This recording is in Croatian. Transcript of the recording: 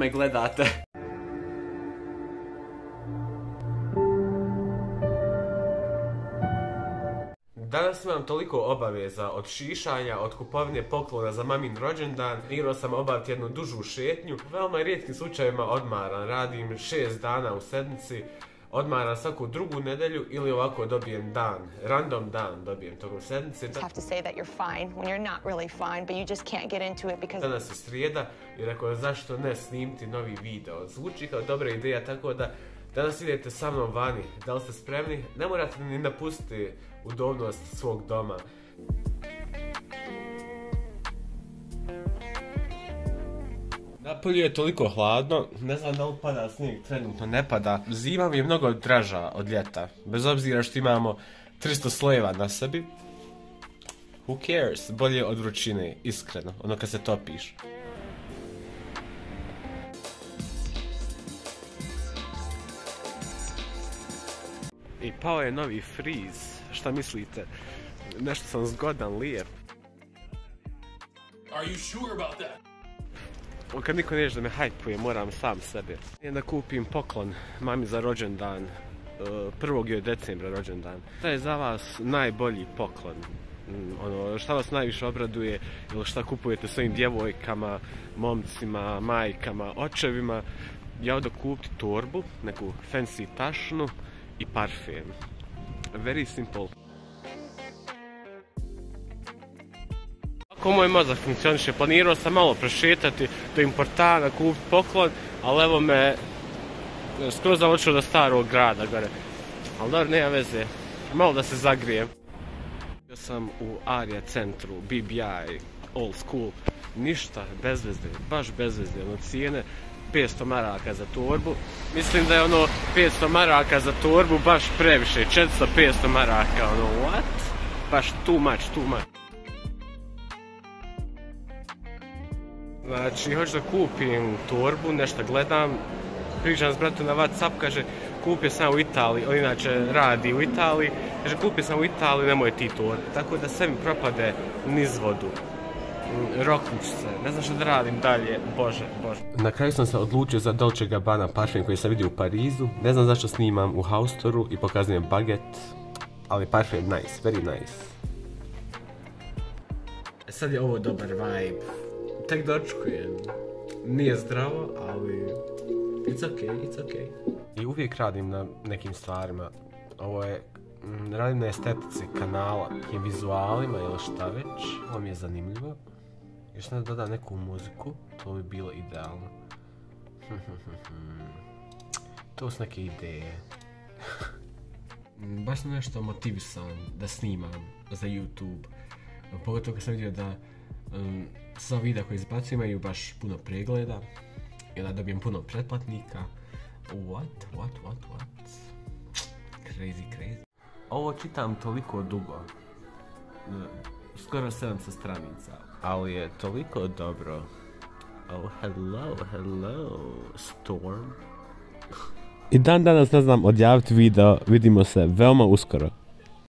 me gledate. Danas imam toliko obaveza od šišanja, od kupovine poklona za mamin rođendan. Planirao sam obaviti jednu dužu šetnju. U veoma rijetkim slučajevima odmaram. Radim 6 dana u sedmici. Odmaram svaku drugu nedelju ili ovako dobijem dan. Random dan dobijem tokom sedmice. Danas je srijeda i rekao zašto ne snimiti novi video. Zvuči kao dobra ideja, tako da danas idete sa mnom vani. Da li ste spremni? Ne morate ni napustiti udobnost svog doma. Napolju je toliko hladno, ne znam da li pada snijeg, trenutno ne pada. Zima mi je mnogo draža od ljeta, bez obzira što imamo 300 slojeva na sebi. Who cares? Bolje od vrućine, iskreno, ono kad se topiš. I pao je novi friz, šta mislite? Nešto sam zgodan, lijep. Are you sure about that? Kad niko neće da me hajpuje, moram sam sebe. Idem da kupim poklon mami za rođendan, 1. decembra rođendan. Šta je za vas najbolji poklon? Šta vas najviše obraduje ili šta kupujete svojim djevojkama, momcima, majkama, očevima? Ja odo kupiti torbu, neku fancy tašnu i parfem. Very simple. Kako moj mozak funkcioniše, planirao sam malo prošetati do Importana, kupiti poklon, ali evo me skroz sam odšao do starog grada gore. Ali dobro, nema veze, malo da se zagrijem. Bio sam u Aria centru, BBI, old school, ništa, bezvezde, baš bezvezde, cijene 500 maraka za torbu. Mislim da je 500 maraka za torbu baš previše, 400-500 maraka, what? Baš too much. Znači, hoću da kupim torbu, nešto gledam, pričam s bratom na WhatsApp, kaže kupio sam u Italiji, on inače radi u Italiji, kaže kupio sam u Italiji, nemoj ti torbu, tako da sve mi propade niz vodu. Roknuć se, ne znam što da radim dalje, bože. Na kraju sam se odlučio za Dolce Gabbana parfem koji sam vidio u Parizu, ne znam zašto snimam u haustoru i pokazujem baget, ali parfem nice, very nice. Sad je ovo dobar vibe. Tek dočekujem. Nije zdravo, ali it's okay. I uvijek radim na nekim stvarima. Ovo je, radim na estetici kanala, nekim vizualima ili šta već. Ovo mi je zanimljivo. Još ne dodam neku muziku, to bi bilo idealno. To su neke ideje. Baš sam nešto motivisan da snimam za YouTube. Pogotovo kad sam vidio da sva videa koje izbacujem imaju baš puno pregleda i da dobijem puno pretplatnika. What? Crazy. Ovo čitam toliko dugo. Skoro 700 stranica. Ali je toliko dobro. Oh, hello, Storm. I dan danas ne znam odjaviti video, vidimo se veoma uskoro.